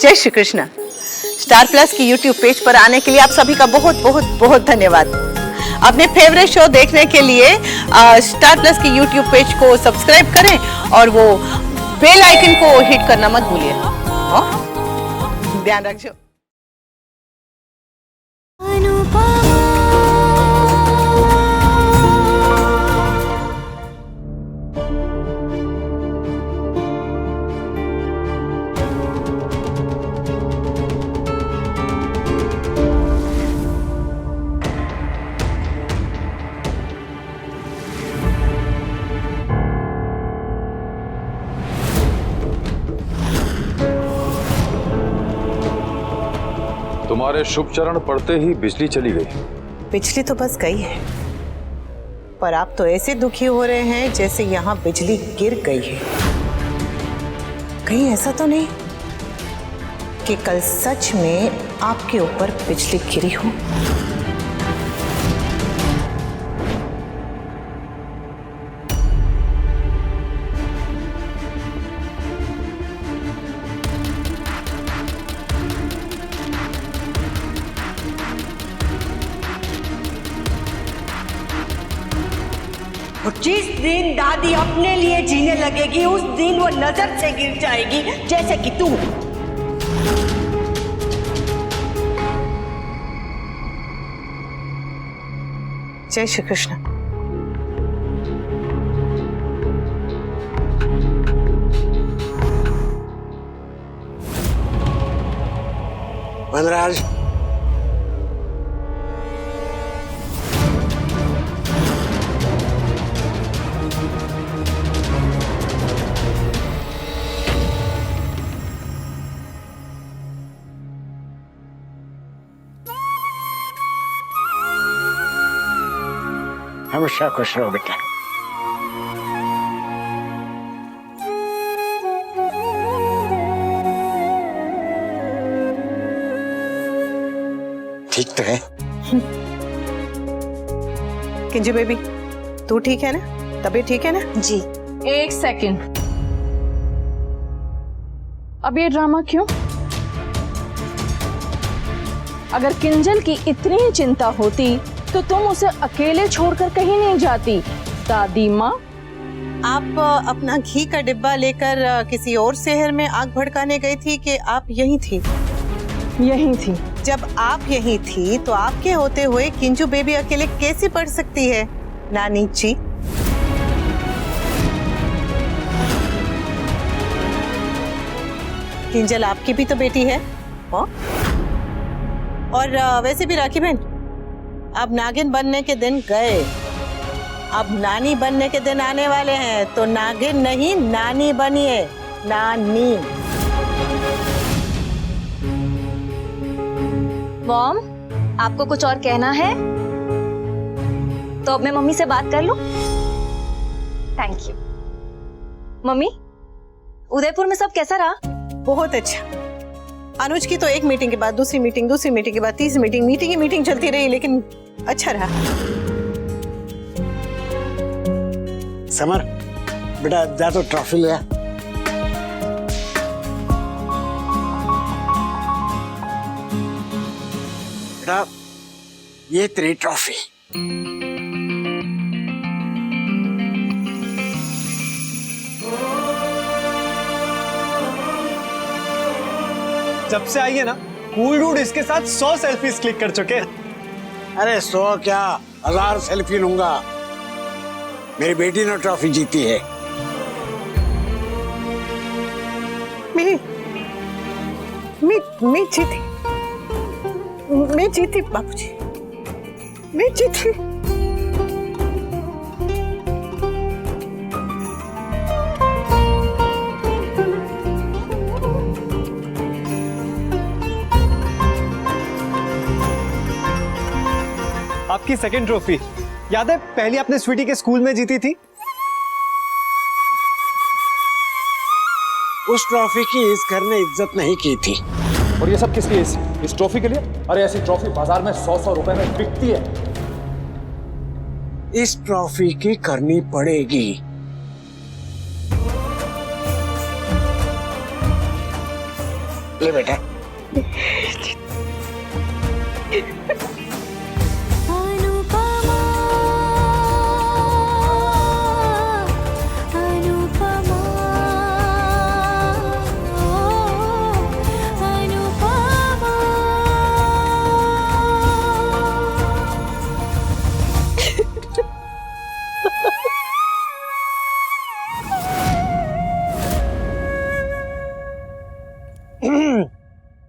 जय Shri Krishna. Star plus की YouTube page पर आने के लिए आप सभी का बहुत बहुत बहुत धन्यवाद। अपने फेवरेट शो देखने के लिए स्टार प्लस की यूट्यूब पेज को सब्सक्राइब करें और वो बेल आइकन को हिट करना मत भूलिए। ध्यान रखिए। तुम्हारे शुभ चरण पड़ते ही बिजली चली गई। बिजली तो बस गई है, पर आप तो ऐसे दुखी हो रहे हैं जैसे यहाँ बिजली गिर गई है। कहीं ऐसा तो नहीं कि कल सच में आपके ऊपर बिजली गिरी हो? और जिस दिन दादी अपने लिए जीने लगेगी उस दिन वो नजर से गिर जाएगी, जैसे कि तू। जय श्री कृष्ण। वनराज, हमेशा खुश रहो बेटा। ठीक तो है? किंजू बेबी, तू ठीक है ना? तबीयत ठीक है ना? जी। एक सेकंड, अब ये ड्रामा क्यों? अगर किंजल की इतनी ही चिंता होती तो तुम उसे अकेले छोड़कर कहीं नहीं जाती। दादी माँ, आप अपना घी का डिब्बा लेकर किसी और शहर में आग भड़काने गई थी कि आप यहीं थी? यहीं थी। जब आप यहीं थी तो आपके होते हुए किंजू बेबी अकेले कैसे पढ़ सकती है? नानी जी, किंजल आपकी भी तो बेटी है। और वैसे भी राखी बहन, अब नागिन बनने के दिन गए, अब नानी बनने के दिन आने वाले हैं, तो नागिन नहीं नानी बनिए। नानी। मॉम, आपको कुछ और कहना है तो अब मैं मम्मी से बात कर लूं? Thank you. मम्मी, उदयपुर में सब कैसा रहा? बहुत अच्छा। अनुज की तो एक मीटिंग के बाद दूसरी मीटिंग, दूसरी मीटिंग के बाद तीसरी मीटिंग, मीटिंग ही मीटिंग चलती रही, लेकिन अच्छा रहा। समर बेटा, जा तो ट्रॉफी ले आ। बेटा, ये तेरी ट्रॉफी। जब से आई है ना, कूल डूड इसके साथ 100 सेल्फीज क्लिक कर चुके हैं। अरे 100 क्या, 1000 सेल्फी लूंगा। मेरी बेटी ने ट्रॉफी जीती है। मैं जीती, मैं जीती बाबूजी, मैं जीती। आपकी सेकंड ट्रॉफी याद है? पहली आपने स्वीटी के स्कूल में जीती थी। उस ट्रॉफी की इस घर ने इज्जत नहीं की थी। और ये सब किस लिए? इस ट्रॉफी के लिए? अरे ऐसी ट्रॉफी बाजार में 100-100 रुपए में बिकती है। इस ट्रॉफी की करनी पड़ेगी। ले बेटा।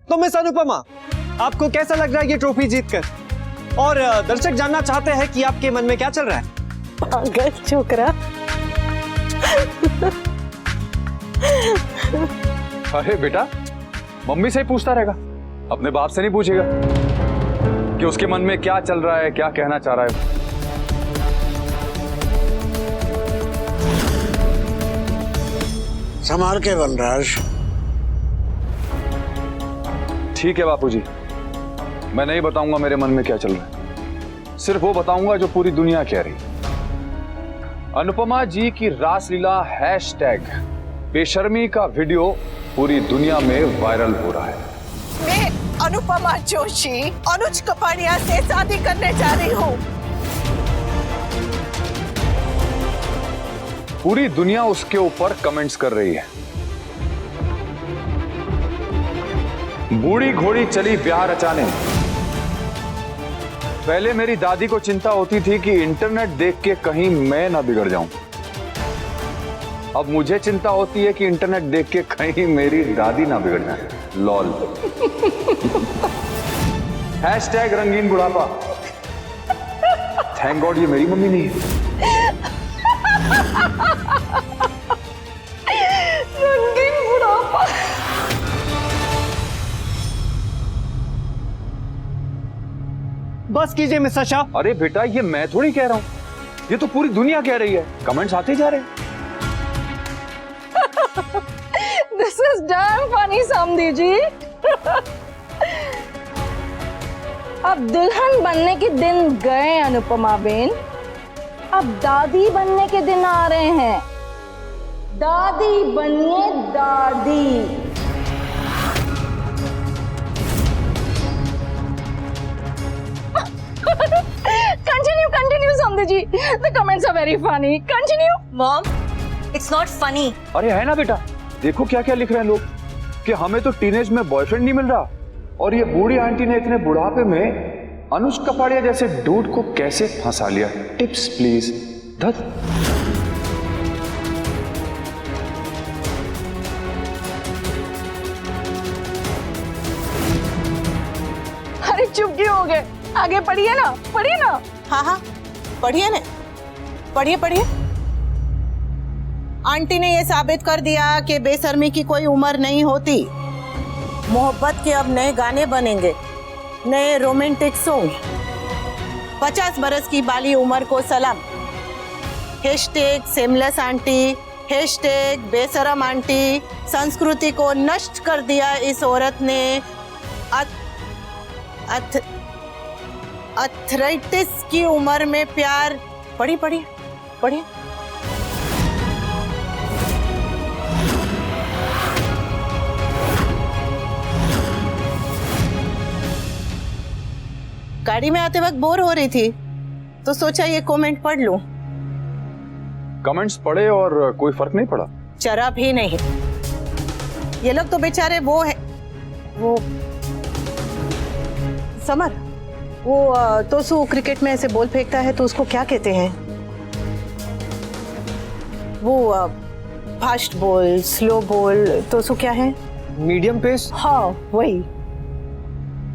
तो मिस अनुपमा, आपको कैसा लग रहा है ये ट्रॉफी जीतकर? और दर्शक जानना चाहते हैं कि आपके मन में क्या चल रहा है। पागल छोकरा। अरे बेटा, मम्मी से ही पूछता रहेगा, अपने बाप से नहीं पूछेगा कि उसके मन में क्या चल रहा है, क्या कहना चाह रहा है। संभाल के बलराज। ठीक है बापूजी, मैं नहीं बताऊंगा मेरे मन में क्या चल रहा है, सिर्फ वो बताऊंगा जो पूरी दुनिया कह रही है। अनुपमा जी की रासलीला हैशटैग बेशर्मी का वीडियो पूरी दुनिया में वायरल हो रहा है। मैं अनुपमा जोशी अनुज कपाड़िया से शादी करने जा रही हूँ। पूरी दुनिया उसके ऊपर कमेंट्स कर रही है। बूढ़ी घोड़ी चली ब्याह रचाने। पहले मेरी दादी को चिंता होती थी कि इंटरनेट देख के कहीं मैं ना बिगड़ जाऊं। अब मुझे चिंता होती है कि इंटरनेट देख के कहीं मेरी दादी ना बिगड़ जाए। लॉल। हैशटैग रंगीन बुढ़ापा। थैंक गॉड ये मेरी मम्मी नहीं है। रंगीन बुढ़ापा। बस कीजिए मिस्टर शाह। अरे बेटा, ये मैं थोड़ी कह रहा हूं, ये तो पूरी दुनिया कह रही है। कमेंट्स आते जा रहे हैं। दिस इज डैम फनी समधी जी। अब दुल्हन बनने के दिन गए अनुपमा बेन, अब दादी बनने के दिन आ रहे हैं। दादी बनिए दादी। Continue, Samdhi ji. The comments are very funny. Continue. Mom, it's not funny. अरे है ना बेटा, देखो क्या क्या लिख रहे हैं लोग कि हमें तो टीनेज में बॉयफ्रेंड नहीं मिल रहा, और ये बूढ़ी आंटी ने इतने बुढ़ापे में अनुज कपाड़िया जैसे डूड को कैसे फंसा लिया। Tips please. धत। अरे चुप क्यों हो गए? आगे पढ़िए ना, पढ़िए ना। हाँ हाँ, पढ़िए ना, पढ़िए पढ़िए। आंटी ने ये साबित कर दिया कि बेशर्मी की कोई उम्र नहीं होती। मोहब्बत के अब नए गाने बनेंगे, नए रोमांटिक सॉन्ग। 50 बरस की बाली उम्र को सलाम। हैशटैग सेमलेस आंटी, हैशटैग बेशरम आंटी। संस्कृति को नष्ट कर दिया इस औरत ने। अर्थराइटिस की उम्र में प्यार। पढ़ी पढ़ी पढ़ी। गाड़ी में आते वक्त बोर हो रही थी तो सोचा ये कमेंट पढ़ लूं। कमेंट्स पढ़े और कोई फर्क नहीं पड़ा? जरा भी नहीं। ये लोग तो बेचारे वो है, वो समर, वो तोसू क्रिकेट में ऐसे बॉल फेंकता है तो उसको क्या कहते हैं? वो फास्ट बॉल, स्लो बॉल, तोसू क्या है? Medium pace. हाँ वही।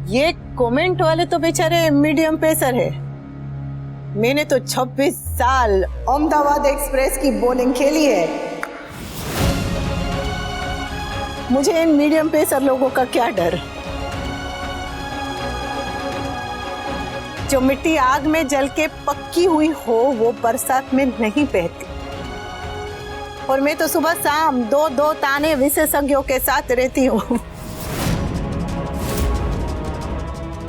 ये कमेंट वाले तो बेचारे मीडियम पेसर है। मैंने तो 26 साल अहमदाबाद एक्सप्रेस की बॉलिंग खेली है। मुझे इन मीडियम पेसर लोगों का क्या डर। जो मिट्टी आग में जल के पक्की हुई हो वो बरसात में नहीं बहती। और मैं तो सुबह शाम दो ताने विशेषज्ञों के साथ रहती हूँ।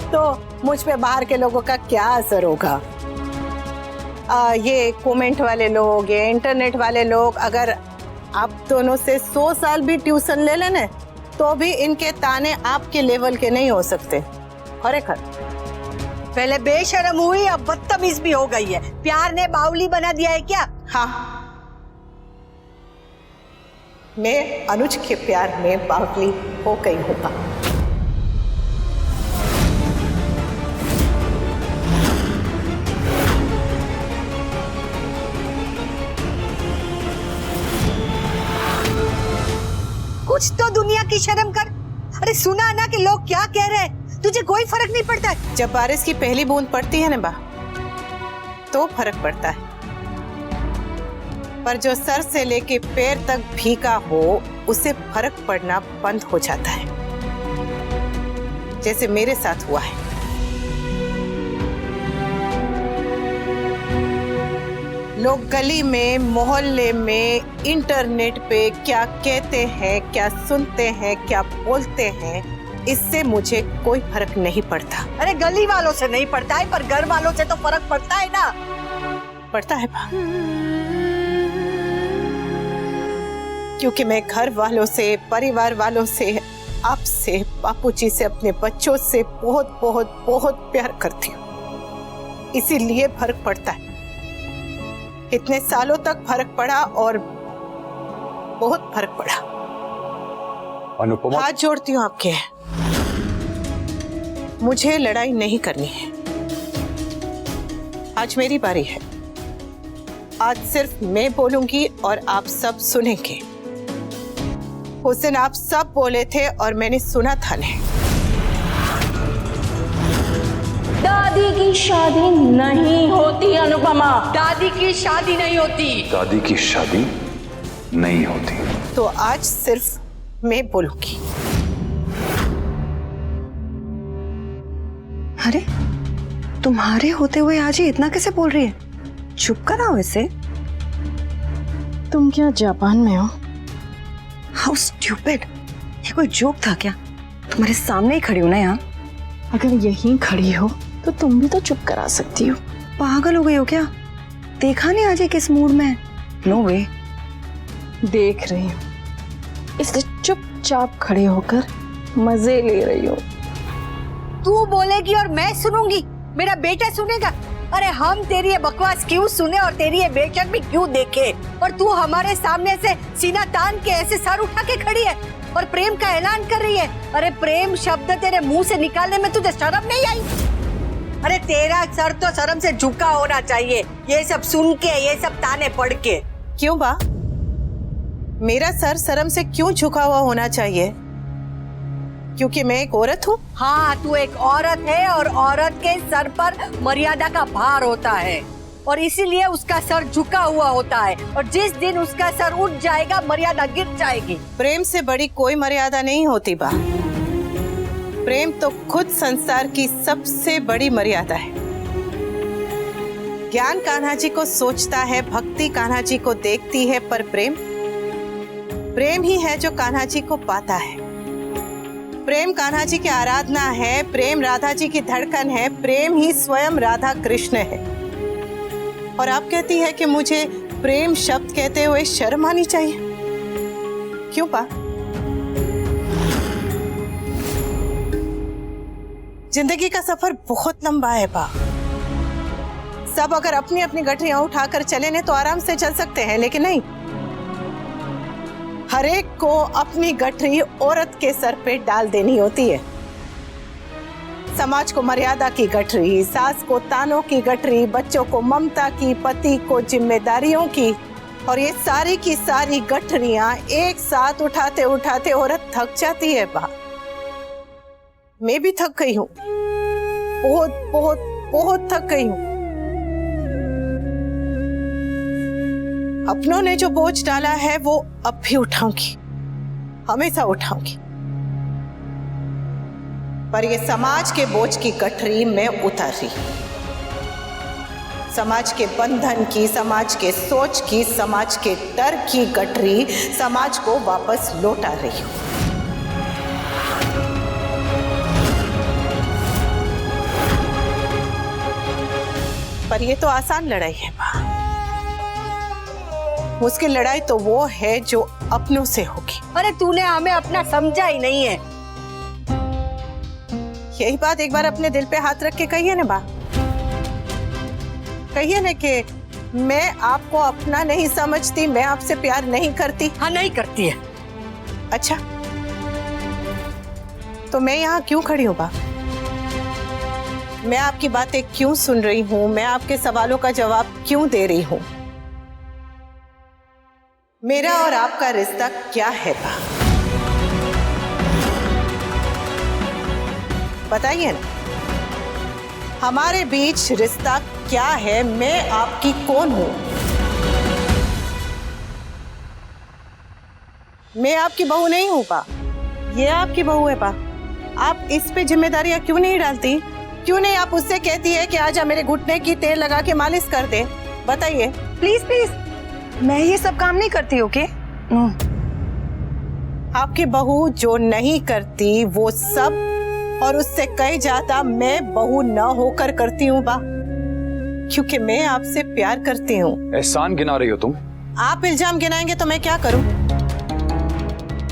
तो मुझ पे बाहर के लोगों का क्या असर होगा? ये कमेंट वाले लोग, ये इंटरनेट वाले लोग, अगर आप दोनों से 100 साल भी ट्यूशन ले लेने तो भी इनके ताने आपके लेवल के नहीं हो सकते। खरेखर पहले बेशर्म हुई, अब बदतमीज भी हो गई है। प्यार ने बावली बना दिया है क्या? हाँ, मैं अनुज के प्यार में बावली हो गई हूँ। कुछ तो दुनिया की शर्म कर। अरे सुना ना कि लोग क्या कह रहे हैं, तुझे कोई फर्क नहीं पड़ता है? जब बारिश की पहली बूंद पड़ती है ना बा, तो फर्क पड़ता है, पर जो सर से लेके पैर तक भीगा हो उसे फर्क पड़ना बंद हो जाता है, जैसे मेरे साथ हुआ है। लोग गली में, मोहल्ले में, इंटरनेट पे क्या कहते हैं, क्या सुनते हैं, क्या बोलते हैं, इससे मुझे कोई फर्क नहीं पड़ता। अरे गली वालों से नहीं पड़ता है, पर घर वालों से तो फर्क पड़ता है ना। पड़ता है बा, क्योंकि मैं घर वालों से, परिवार वालों से, आपसे, बापूजी से, अपने बच्चों से बहुत बहुत बहुत प्यार करती हूँ, इसीलिए फर्क पड़ता है। इतने सालों तक फर्क पड़ा और बहुत फर्क पड़ा। अनुपमा, हाथ जोड़ती हूँ आपके, मुझे लड़ाई नहीं करनी है। आज मेरी बारी है। आज सिर्फ मैं बोलूंगी और आप सब सुनेंगे। उस दिन आप सब बोले थे और मैंने सुना था नहीं। दादी की शादी नहीं होती अनुपमा। दादी की शादी नहीं होती। दादी की शादी नहीं होती। तो आज सिर्फ मैं बोलूंगी। अरे तुम्हारे होते हुए आज ये इतना कैसे बोल रही है? चुप कराओ इसे। तुम क्या जापान में हो? How stupid. ये कोई जोक था क्या? तुम्हारे सामने ही खड़ी हूं ना यहाँ। अगर यहीं खड़ी हो तो तुम भी तो चुप करा सकती हो। पागल हो गई हो क्या? देखा नहीं आज ये किस मूड में है? नो वे। देख रही हूँ, इसलिए चुपचाप खड़े होकर मजे ले रही हो। तू बोलेगी और मैं सुनूंगी? मेरा बेटा सुनेगा? अरे हम तेरी ये बकवास क्यों सुने और तेरी ये बेशर्मी क्यों देखे? और तू हमारे सामने से सीना तान के ऐसे सर उठा के खड़ी है और प्रेम का ऐलान कर रही है। अरे प्रेम शब्द तेरे मुंह से निकालने में तुझे शर्म नहीं आई? अरे तेरा सर तो शर्म से झुका होना चाहिए, ये सब सुन के, ये सब ताने पढ़ के। क्यों बा? मेरा सर शर्म से क्यों झुका हुआ होना चाहिए? क्योंकि मैं एक औरत हूँ। हाँ, तू एक औरत है और औरत के सर पर मर्यादा का भार होता है और इसीलिए उसका सर झुका हुआ होता है, और जिस दिन उसका सर उठ जाएगा मर्यादा गिर जाएगी। प्रेम से बड़ी कोई मर्यादा नहीं होती बा। प्रेम तो खुद संसार की सबसे बड़ी मर्यादा है। ज्ञान कान्हा जी को सोचता है, भक्ति कान्हा जी को देखती है, पर प्रेम ही है जो कान्हा जी को पाता है। प्रेम कान्हा जी की आराधना है, प्रेम राधा जी की धड़कन है, प्रेम ही स्वयं राधा कृष्ण है। और आप कहती है कि मुझे प्रेम शब्द कहते हुए शर्म आनी चाहिए। क्यों बा? जिंदगी का सफर बहुत लंबा है बा। सब अगर अपनी अपनी गठरियां उठाकर चले ने तो आराम से चल सकते हैं, लेकिन नहीं। हर एक को अपनी गठरी औरत के सर पे डाल देनी होती है। समाज को मर्यादा की गठरी, सास को तानों की गठरी, बच्चों को ममता की, पति को जिम्मेदारियों की, और ये सारी की सारी गठरियां एक साथ उठाते उठाते औरत थक जाती है बा। मैं भी थक गई हूँ, बहुत बहुत बहुत थक गई हूँ। अपनों ने जो बोझ डाला है वो अब भी उठाऊंगी, हमेशा उठाऊंगी। पर ये समाज के बोझ की गठरी मैं उतार रही। समाज के बंधन की, समाज के सोच की, समाज के डर की गठरी समाज को वापस लौटा रही हूं। पर ये तो आसान लड़ाई है। मुश्किल लड़ाई तो वो है जो अपनों से होगी। अरे तूने हमें अपना समझा ही नहीं है। यही बात एक बार अपने दिल पे हाथ रख के कहिए ना बा, कहिए ना कि मैं आपको अपना नहीं समझती, मैं आपसे प्यार नहीं करती। हाँ, नहीं करती है। अच्छा, तो मैं यहाँ क्यों खड़ी हूँ बा? मैं आपकी बातें क्यों सुन रही हूँ? मैं आपके सवालों का जवाब क्यों दे रही हूँ? मेरा और आपका रिश्ता क्या है बा? बताइए ना, हमारे बीच रिश्ता क्या है? मैं आपकी कौन हूं? मैं आपकी बहू नहीं हूं पा, ये आपकी बहू है पा। आप इस पे जिम्मेदारियां क्यों नहीं डालती? क्यों नहीं आप उससे कहती है कि आजा मेरे घुटने की तेल लगा के मालिश कर दे? बताइए। प्लीज प्लीज, मैं ये सब काम नहीं करती। ओके आपकी बहू जो नहीं करती वो सब और उससे कहीं ज्यादा मैं बहू न होकर करती हूँ बा, क्योंकि मैं आपसे प्यार करती हूँ। एहसान गिना रही हो तुम? आप इल्जाम गिनाएंगे तो मैं क्या करूं?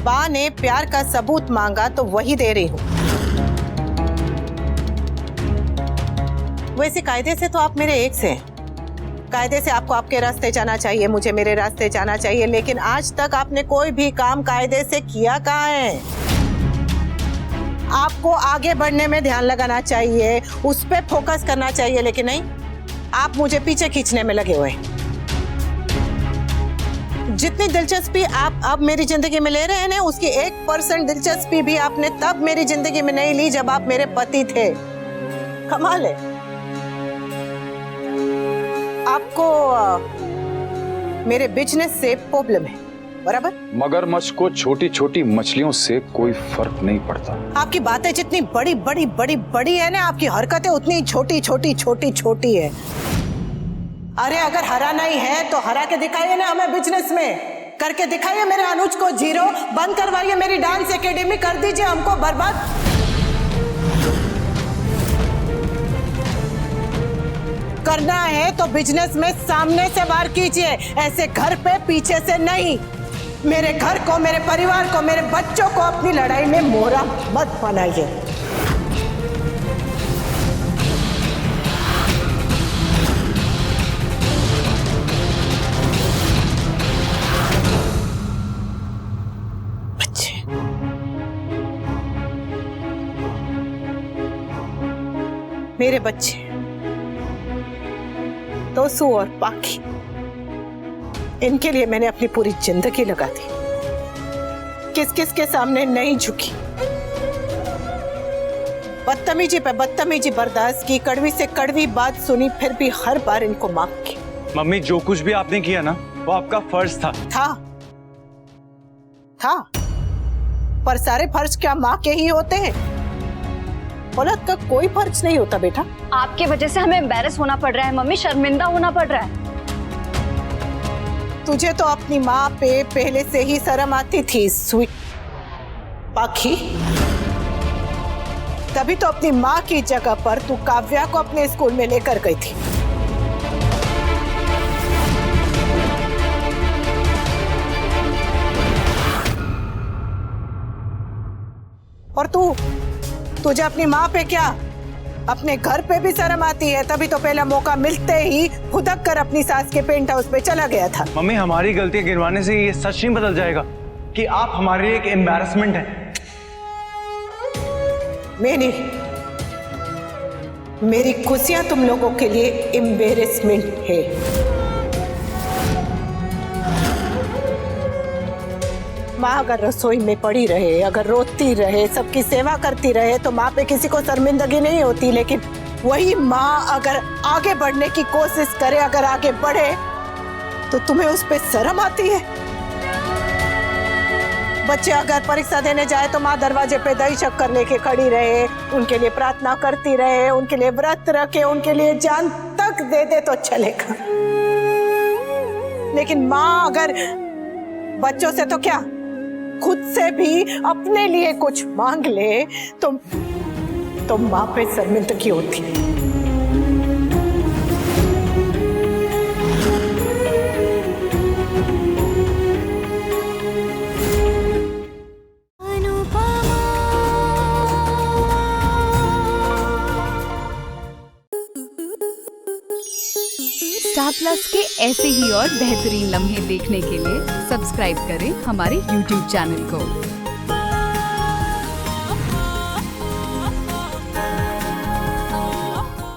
बा ने प्यार का सबूत मांगा तो वही दे रही हूं। वैसे कायदे से तो आप मेरे एक से हैं। कायदे से आपको आपके रास्ते जाना चाहिए, मुझे मेरे रास्ते जाना चाहिए, लेकिन आज तक आपने कोई भी काम कायदे से किया कहाँ है? आपको आगे बढ़ने में ध्यान लगाना चाहिए, उस पे फोकस करना चाहिए, लेकिन नहीं, आप मुझे पीछे खींचने में लगे हुए। जितनी दिलचस्पी आप अब मेरी जिंदगी में ले रहे हैं ना, उसकी 1% दिलचस्पी भी आपने तब मेरी जिंदगी में नहीं ली जब आप मेरे पति थे। कमाल है। आपको मेरे बिजनेस से प्रॉब्लम है, बराबर? मगरमच्छ को छोटी छोटी मछलियों से कोई फर्क नहीं पड़ता। आपकी बातें जितनी बड़ी बड़ी बड़ी बड़ी है ना, आपकी हरकतें उतनी छोटी छोटी छोटी छोटी है। अरे अगर हराना ही है तो हरा के दिखाइए ना हमें, बिजनेस में करके दिखाइए। मेरे अनुज को जीरो, बंद करवाइए मेरी डांस एकेडमी, कर दीजिए हमको बर्बाद। करना है तो बिजनेस में सामने से वार कीजिए, ऐसे घर पे पीछे से नहीं। मेरे घर को, मेरे परिवार को, मेरे बच्चों को अपनी लड़ाई में मोहरा मत बनाइए। बच्चे, मेरे बच्चे तोसू और पाखी, इनके लिए मैंने अपनी पूरी जिंदगी लगा दी। किस किस के सामने नहीं झुकी, बदतमीजी पे बदतमीजी बर्दाश्त की, कड़वी से कड़वी बात सुनी, फिर भी हर बार इनको माफ की। मम्मी, जो कुछ भी आपने किया ना, वो आपका फर्ज था। था पर सारे फर्ज क्या माँ के ही होते हैं? औलाद का कोई फर्ज नहीं होता बेटा। आपके वजह से हमें एम्बैरेस होना पड़ रहा है मम्मी, शर्मिंदा होना पड़ रहा है। तुझे तो अपनी माँ पे पहले से ही शर्म आती थी स्वीट पाखी, तभी तो अपनी माँ की जगह पर तू काव्या को अपने स्कूल में लेकर गई थी। और तुझे अपनी माँ पे क्या, अपने घर पे भी शर्म आती है, तभी तो पहला मौका मिलते ही खुदक कर अपनी सास के पेंट हाउस पे चला गया था। मम्मी, हमारी गलतियां गिनवाने से ये सच नहीं बदल जाएगा कि आप हमारे लिए एक एम्बैरेसमेंट हैं। मैं नहीं, मेरी खुशियां तुम लोगों के लिए एम्बैरेसमेंट है। माँ अगर रसोई में पड़ी रहे, अगर रोती रहे, सबकी सेवा करती रहे तो माँ पे किसी को शर्मिंदगी नहीं होती, लेकिन वही माँ अगर आगे बढ़ने की कोशिश करे, अगर आगे बढ़े तो तुम्हें उस पे शर्म आती है। बच्चे अगर परीक्षा देने जाए तो माँ दरवाजे पे दही शक्कर लेके खड़ी रहे, उनके लिए प्रार्थना करती रहे, उनके लिए व्रत रखे, उनके लिए जान तक दे दे तो चलेगा। लेकिन माँ अगर बच्चों से तो क्या, खुद से भी अपने लिए कुछ मांग ले तो माँ पे शर्मिंदगी होती है। स्टार प्लस के ऐसे ही और बेहतरीन लम्हे देखने के लिए सब्सक्राइब करें हमारे YouTube चैनल को।